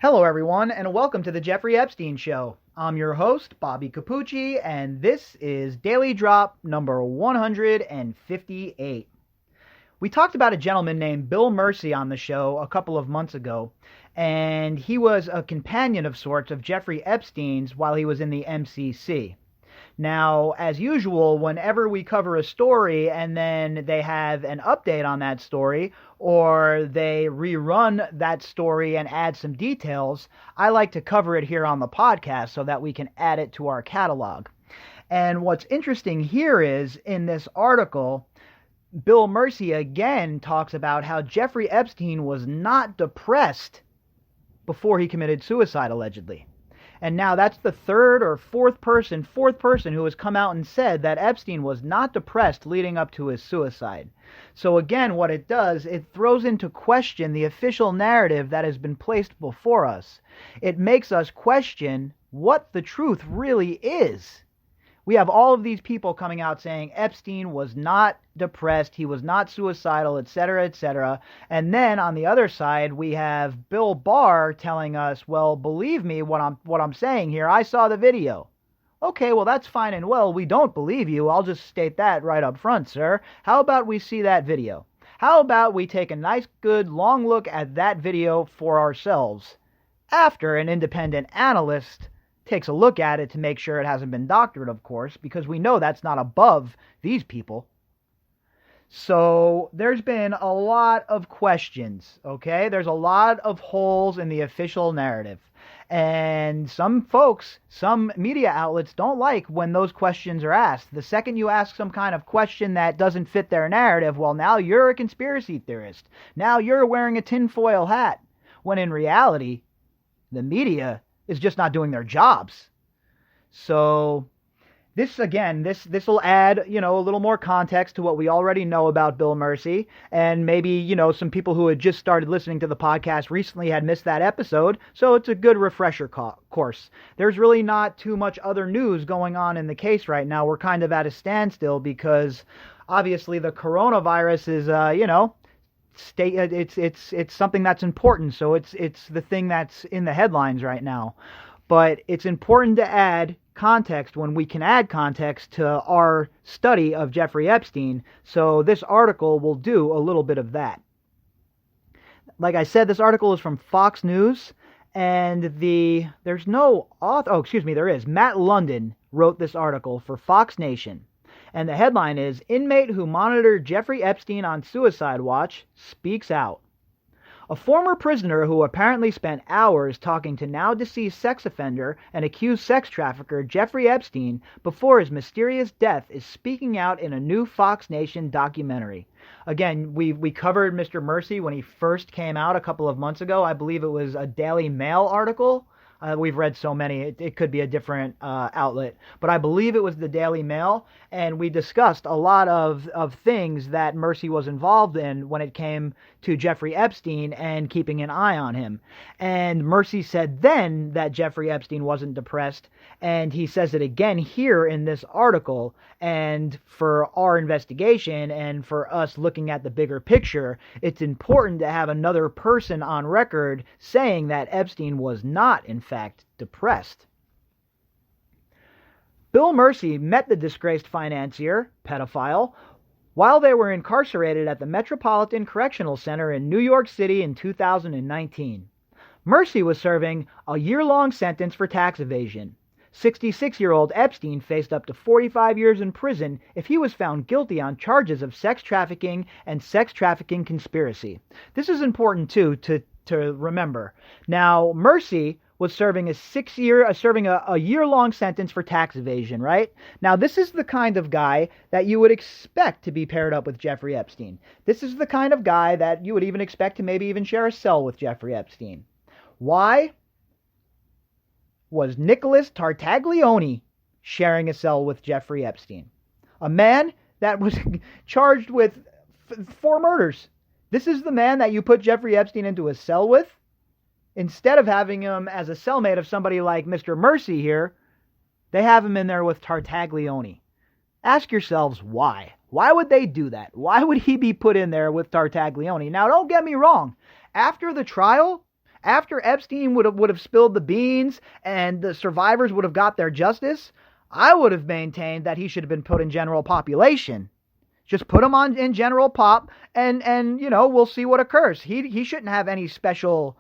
Hello, everyone, and welcome to the Jeffrey Epstein Show. I'm your host, Bobbycapucci, and this is Daily Drop number 158. We talked about a gentleman named Bill Mersey on the show a couple of months ago, and he was a companion of sorts of Jeffrey Epstein's while he was in the MCC. Now, as usual, whenever we cover a story and then they have an update on that story, or they rerun that story and add some details, I like to cover it here on the podcast so that we can add it to our catalog. And what's interesting here is, in this article, Bill Mersey again talks about how Jeffrey Epstein was not depressed before he committed suicide, allegedly. And now that's the fourth person who has come out and said that Epstein was not depressed leading up to his suicide. So again, what it does, it throws into question the official narrative that has been placed before us. It makes us question what the truth really is. We have all of these people coming out saying Epstein was not depressed, he was not suicidal, etc., etc. And then on the other side, we have Bill Barr telling us, well, believe me what I'm saying here, I saw the video. Okay, well, that's fine and well. We don't believe you. I'll just state that right up front, sir. How about we see that video? How about we take a nice, good, long look at that video for ourselves after an independent analyst takes a look at it to make sure it hasn't been doctored, of course, because we know that's not above these people. So there's been a lot of questions, okay? There's a lot of holes in the official narrative. And some folks, some media outlets don't like when those questions are asked. The second you ask some kind of question that doesn't fit their narrative, well, now you're a conspiracy theorist. Now you're wearing a tinfoil hat. When in reality, the media is just not doing their jobs. So this will add, a little more context to what we already know about Bill Mersey. And maybe, some people who had just started listening to the podcast recently had missed that episode. So it's a good refresher course. There's really not too much other news going on in the case right now. We're kind of at a standstill because obviously the coronavirus is, it's something that's important, so it's the thing that's in the headlines right now. But it's important to add context when we can add context to our study of Jeffrey Epstein, so this article will do a little bit of that. Like I said, this article is from Fox News, and there's no author, there is. Matt London wrote this article for Fox Nation. And the headline is, Inmate Who Monitored Jeffrey Epstein on Suicide Watch Speaks Out. A former prisoner who apparently spent hours talking to now-deceased sex offender and accused sex trafficker Jeffrey Epstein before his mysterious death is speaking out in a new Fox Nation documentary. Again, we covered Mr. Mersey when he first came out a couple of months ago. I believe it was a Daily Mail article. We've read so many, it could be a different outlet. But I believe it was the Daily Mail, and we discussed a lot of things that Mersey was involved in when it came to Jeffrey Epstein and keeping an eye on him. And Mersey said then that Jeffrey Epstein wasn't depressed, and he says it again here in this article. And for our investigation and for us looking at the bigger picture, it's important to have another person on record saying that Epstein was not, in fact, depressed. Bill Mersey met the disgraced financier, pedophile, while they were incarcerated at the Metropolitan Correctional Center in New York City in 2019. Mersey was serving a year-long sentence for tax evasion. 66-year-old Epstein faced up to 45 years in prison if he was found guilty on charges of sex trafficking and sex trafficking conspiracy. This is important, too, to remember. Now, Mersey was serving a year-long sentence for tax evasion, right? Now, this is the kind of guy that you would expect to be paired up with Jeffrey Epstein. This is the kind of guy that you would even expect to maybe even share a cell with Jeffrey Epstein. Why was Nicholas Tartaglione sharing a cell with Jeffrey Epstein? A man that was charged with 4 murders. This is the man that you put Jeffrey Epstein into a cell with? Instead of having him as a cellmate of somebody like Mr. Mersey here, they have him in there with Tartaglione. Ask yourselves why. Why would they do that? Why would he be put in there with Tartaglione? Now, don't get me wrong. After the trial, After Epstein would have spilled the beans and the survivors would have got their justice, I would have maintained that he should have been put in general population. Just put him on in general pop, and we'll see what occurs. He shouldn't have any special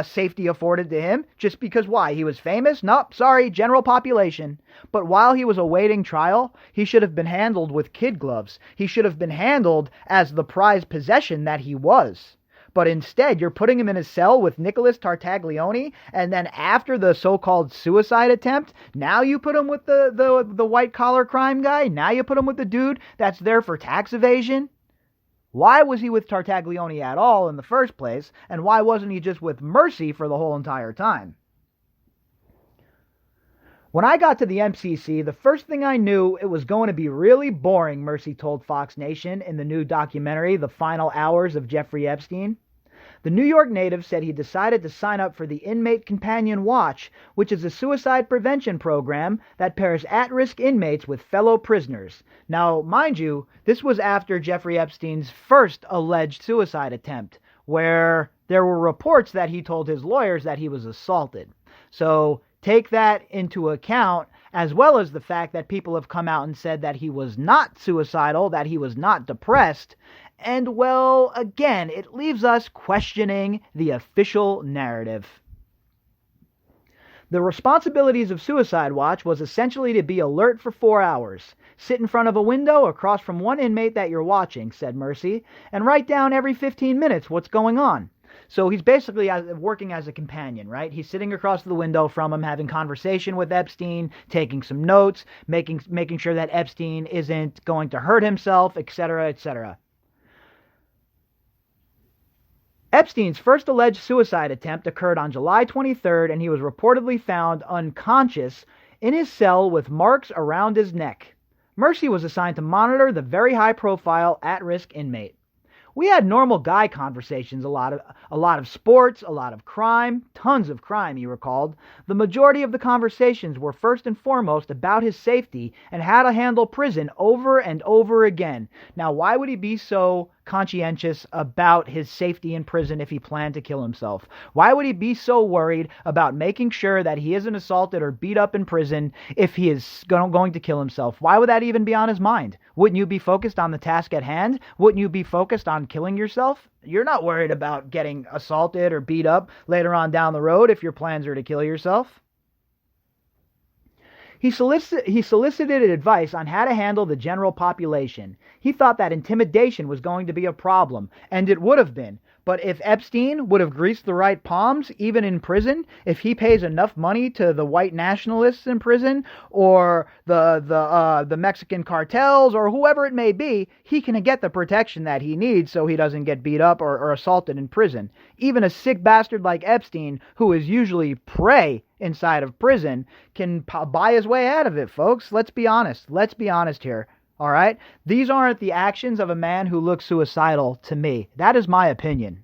safety afforded to him just because why? He was famous? Nope, sorry, general population. But while he was awaiting trial, he should have been handled with kid gloves. He should have been handled as the prized possession that he was. But instead, you're putting him in a cell with Nicholas Tartaglione, and then after the so-called suicide attempt, now you put him with the white-collar crime guy? Now you put him with the dude that's there for tax evasion? Why was he with Tartaglione at all in the first place, and why wasn't he just with Mersey for the whole entire time? When I got to the MCC, the first thing I knew, it was going to be really boring, Mersey told Fox Nation in the new documentary, The Final Hours of Jeffrey Epstein. The New York native said he decided to sign up for the Inmate Companion Watch, which is a suicide prevention program that pairs at-risk inmates with fellow prisoners. Now, mind you, this was after Jeffrey Epstein's first alleged suicide attempt, where there were reports that he told his lawyers that he was assaulted. So take that into account, as well as the fact that people have come out and said that he was not suicidal, that he was not depressed. And, well, again, it leaves us questioning the official narrative. The responsibilities of Suicide Watch was essentially to be alert for 4 hours, sit in front of a window across from one inmate that you're watching, said Mersey, and write down every 15 minutes what's going on. So he's basically working as a companion, right? He's sitting across the window from him, having conversation with Epstein, taking some notes, making sure that Epstein isn't going to hurt himself, etc., etc. Epstein's first alleged suicide attempt occurred on July 23rd, and he was reportedly found unconscious in his cell with marks around his neck. Mersey was assigned to monitor the very high-profile, at-risk inmate. We had normal guy conversations, a lot of sports, a lot of crime, tons of crime, he recalled. The majority of the conversations were first and foremost about his safety and how to handle prison over and over again. Now, why would he be so conscientious about his safety in prison if he planned to kill himself? Why would he be so worried about making sure that he isn't assaulted or beat up in prison if he is going to kill himself? Why would that even be on his mind? Wouldn't you be focused on the task at hand? Wouldn't you be focused on killing yourself? You're not worried about getting assaulted or beat up later on down the road if your plans are to kill yourself. He solicited advice on how to handle the general population. He thought that intimidation was going to be a problem, and it would have been. But if Epstein would have greased the right palms, even in prison, if he pays enough money to the white nationalists in prison, or the Mexican cartels, or whoever it may be, he can get the protection that he needs so he doesn't get beat up or assaulted in prison. Even a sick bastard like Epstein, who is usually prey inside of prison, can buy his way out of it, folks. Let's be honest. Let's be honest here. All right? These aren't the actions of a man who looks suicidal to me. That is my opinion.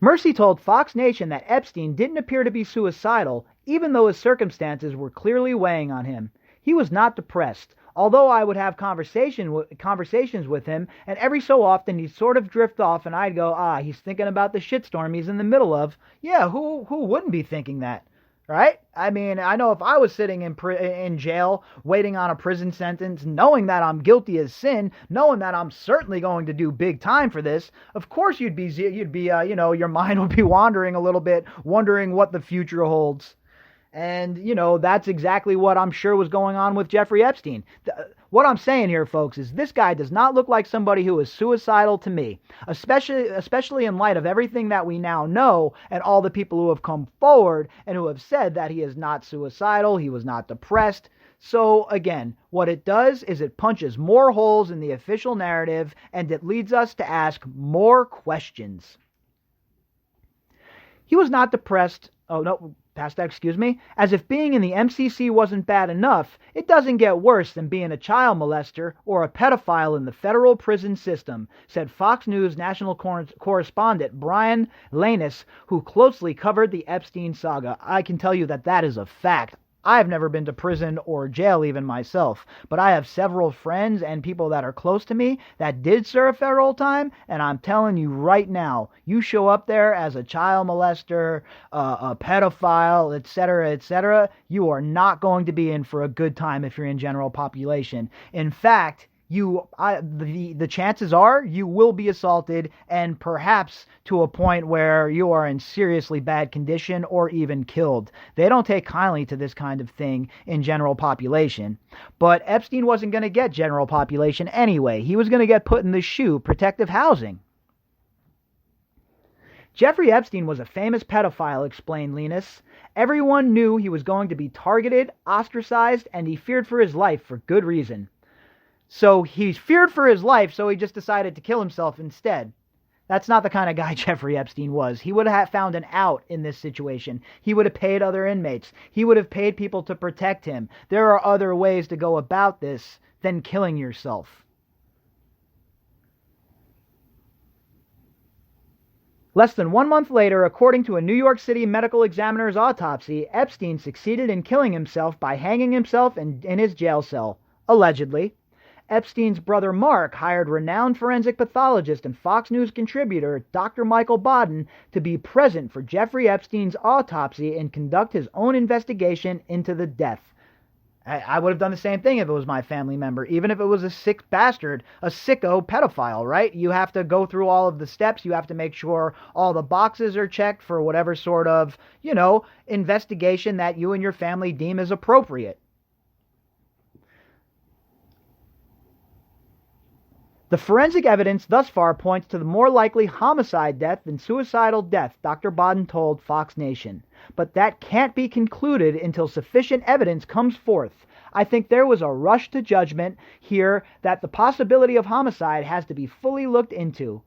Mersey told Fox Nation that Epstein didn't appear to be suicidal, even though his circumstances were clearly weighing on him. He was not depressed, although I would have conversations with him, and every so often he'd sort of drift off, and I'd go, he's thinking about the shitstorm he's in the middle of. Yeah, who wouldn't be thinking that? Right? I mean, I know if I was sitting in jail, waiting on a prison sentence, knowing that I'm guilty as sin, knowing that I'm certainly going to do big time for this, of course you'd be, your mind would be wandering a little bit, wondering what the future holds. And, that's exactly what I'm sure was going on with Jeffrey Epstein. What I'm saying here, folks, is this guy does not look like somebody who is suicidal to me, especially in light of everything that we now know and all the people who have come forward and who have said that he is not suicidal, he was not depressed. So, again, what it does is it punches more holes in the official narrative, and it leads us to ask more questions. He was not depressed. As if being in the MCC wasn't bad enough, it doesn't get worse than being a child molester or a pedophile in the federal prison system, said Fox News national correspondent Brian Lanus, who closely covered the Epstein saga. I can tell you that is a fact. I've never been to prison or jail even myself, but I have several friends and people that are close to me that did serve federal time, and I'm telling you right now, you show up there as a child molester, a pedophile, etc., you are not going to be in for a good time if you're in general population. In fact, the chances are you will be assaulted, and perhaps to a point where you are in seriously bad condition or even killed. They don't take kindly to this kind of thing in general population. But Epstein wasn't going to get general population anyway. He was going to get put in the SHU, protective housing. Jeffrey Epstein was a famous pedophile, explained Linus. Everyone knew he was going to be targeted, ostracized, and he feared for his life for good reason. So he feared for his life, so he just decided to kill himself instead. That's not the kind of guy Jeffrey Epstein was. He would have found an out in this situation. He would have paid other inmates. He would have paid people to protect him. There are other ways to go about this than killing yourself. Less than 1 month later, according to a New York City medical examiner's autopsy, Epstein succeeded in killing himself by hanging himself in his jail cell, allegedly. Epstein's brother Mark hired renowned forensic pathologist and Fox News contributor Dr. Michael Baden to be present for Jeffrey Epstein's autopsy and conduct his own investigation into the death. I would have done the same thing if it was my family member, even if it was a sick bastard, a sicko pedophile, right? You have to go through all of the steps. You have to make sure all the boxes are checked for whatever sort of, investigation that you and your family deem is appropriate. The forensic evidence thus far points to the more likely homicide death than suicidal death, Dr. Baden told Fox Nation. But that can't be concluded until sufficient evidence comes forth. I think there was a rush to judgment here that the possibility of homicide has to be fully looked into.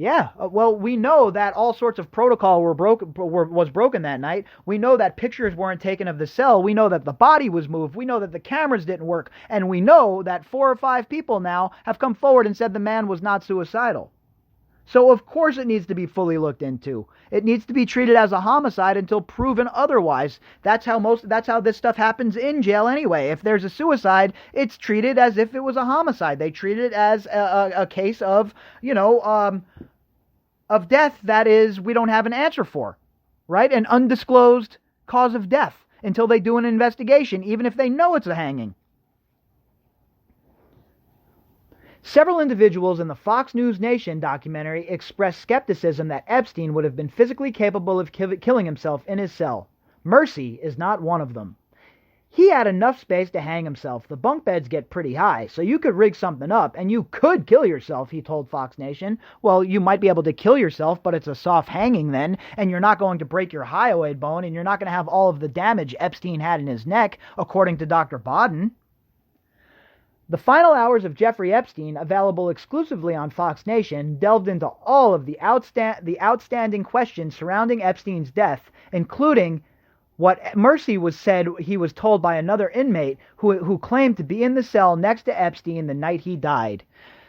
Yeah, well, we know that all sorts of protocol was broken that night. We know that pictures weren't taken of the cell. We know that the body was moved. We know that the cameras didn't work. And we know that 4 or 5 people now have come forward and said the man was not suicidal. So of course it needs to be fully looked into. It needs to be treated as a homicide until proven otherwise. That's how this stuff happens in jail anyway. If there's a suicide, it's treated as if it was a homicide. They treat it as a case of, of death that is we don't have an answer for, right? An undisclosed cause of death until they do an investigation, even if they know it's a hanging. Several individuals in the Fox News Nation documentary expressed skepticism that Epstein would have been physically capable of killing himself in his cell. Mersey is not one of them. He had enough space to hang himself. The bunk beds get pretty high, so you could rig something up, and you could kill yourself, he told Fox Nation. Well, you might be able to kill yourself, but it's a soft hanging then, and you're not going to break your hyoid bone, and you're not going to have all of the damage Epstein had in his neck, according to Dr. Baden. The final hours of Jeffrey Epstein, available exclusively on Fox Nation, delved into all of the outstanding questions surrounding Epstein's death, including what Mersey was said he was told by another inmate who claimed to be in the cell next to Epstein the night he died.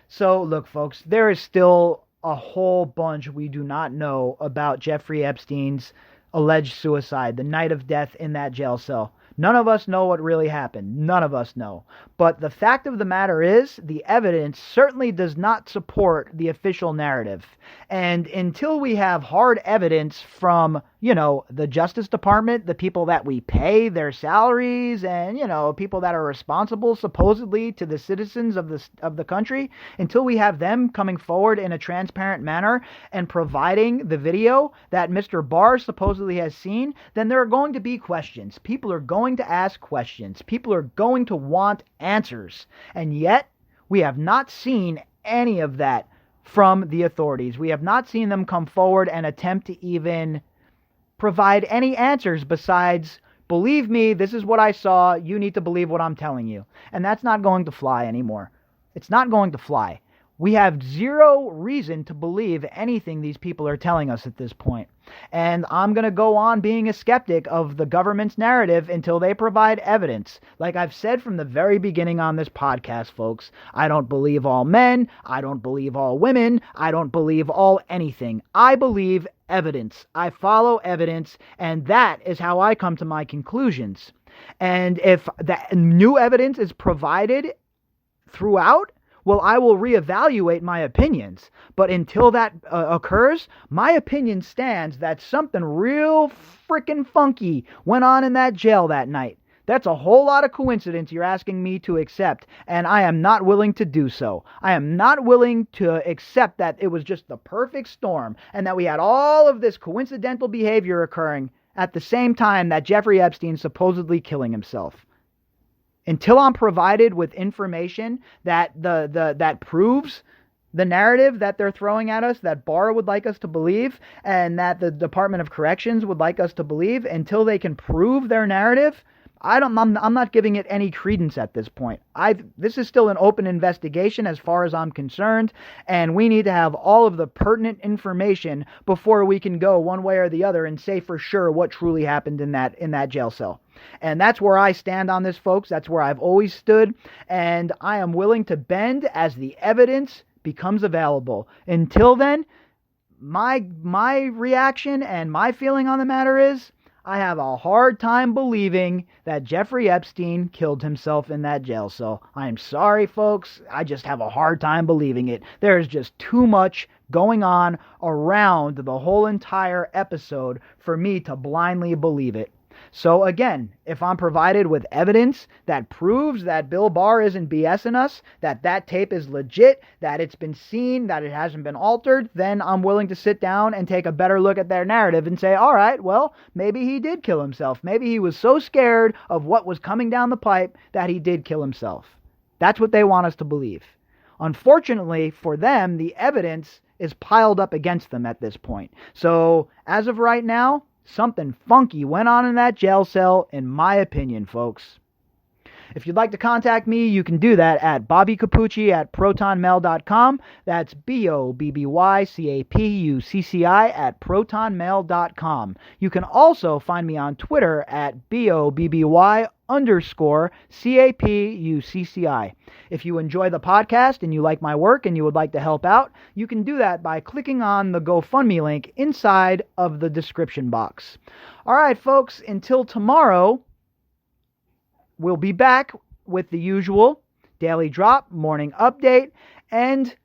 So, look, folks, there is still a whole bunch we do not know about Jeffrey Epstein's alleged suicide, the night of death in that jail cell. None of us know what really happened. None of us know. But the fact of the matter is, the evidence certainly does not support the official narrative. And until we have hard evidence from, the Justice Department, the people that we pay their salaries, and, people that are responsible supposedly to the citizens of the country, until we have them coming forward in a transparent manner and providing the video that Mr. Barr supposedly has seen, then there are going to be questions. People are going to ask questions. People are going to want answers. And yet, we have not seen any of that from the authorities. We have not seen them come forward and attempt to even provide any answers besides, believe me, this is what I saw, you need to believe what I'm telling you. And that's not going to fly anymore. It's not going to fly. We have zero reason to believe anything these people are telling us at this point. And I'm going to go on being a skeptic of the government's narrative until they provide evidence. Like I've said from the very beginning on this podcast, folks, I don't believe all men. I don't believe all women. I don't believe all anything. I believe evidence. I follow evidence, and that is how I come to my conclusions. And if that new evidence is provided throughout, well, I will reevaluate my opinions. But until that occurs, my opinion stands that something real freaking funky went on in that jail that night. That's a whole lot of coincidence you're asking me to accept, and I am not willing to do so. I am not willing to accept that it was just the perfect storm and that we had all of this coincidental behavior occurring at the same time that Jeffrey Epstein supposedly killing himself. Until I'm provided with information that that proves the narrative that they're throwing at us, that Barr would like us to believe, and that the Department of Corrections would like us to believe, until they can prove their narrative, I'm not giving it any credence at this point. This is still an open investigation as far as I'm concerned, and we need to have all of the pertinent information before we can go one way or the other and say for sure what truly happened in that jail cell. And that's where I stand on this, folks. That's where I've always stood, and I am willing to bend as the evidence becomes available. Until then, my reaction and my feeling on the matter is, I have a hard time believing that Jeffrey Epstein killed himself in that jail cell. I'm sorry, folks. I just have a hard time believing it. There's just too much going on around the whole entire episode for me to blindly believe it. So again, if I'm provided with evidence that proves that Bill Barr isn't BSing us, that tape is legit, that it's been seen, that it hasn't been altered, then I'm willing to sit down and take a better look at their narrative and say, all right, well, maybe he did kill himself. Maybe he was so scared of what was coming down the pipe that he did kill himself. That's what they want us to believe. Unfortunately for them, the evidence is piled up against them at this point. So as of right now, something funky went on in that jail cell, in my opinion, folks. If you'd like to contact me, you can do that at bobbycapucci@protonmail.com. That's BOBBYCAPUCCI@protonmail.com. You can also find me on Twitter at BOBBY_CAPUCCI. If you enjoy the podcast and you like my work and you would like to help out, you can do that by clicking on the GoFundMe link inside of the description box. All right, folks, until tomorrow, we'll be back with the usual daily drop, morning update, and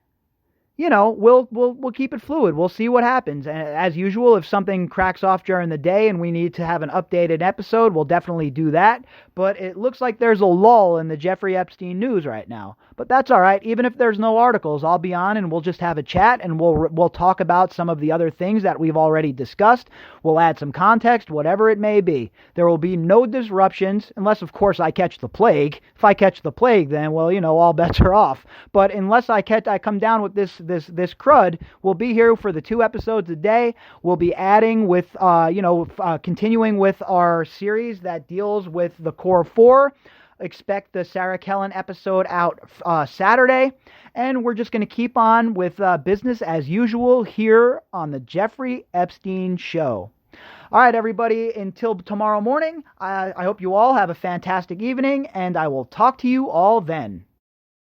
we'll keep it fluid. We'll see what happens. And as usual, if something cracks off during the day and we need to have an updated episode, we'll definitely do that. But it looks like there's a lull in the Jeffrey Epstein news right now. But that's all right. Even if there's no articles, I'll be on and we'll just have a chat and we'll talk about some of the other things that we've already discussed. We'll add some context, whatever it may be. There will be no disruptions unless, of course, I catch the plague. If I catch the plague, then, well, all bets are off. But unless I come down with this crud, we'll be here for the 2 episodes a day. We'll be adding with, continuing with our series that deals with the Core 4. Expect the Sarah Kellen episode out Saturday. And we're just going to keep on with business as usual here on the Jeffrey Epstein Show. All right, everybody, until tomorrow morning, I hope you all have a fantastic evening, and I will talk to you all then.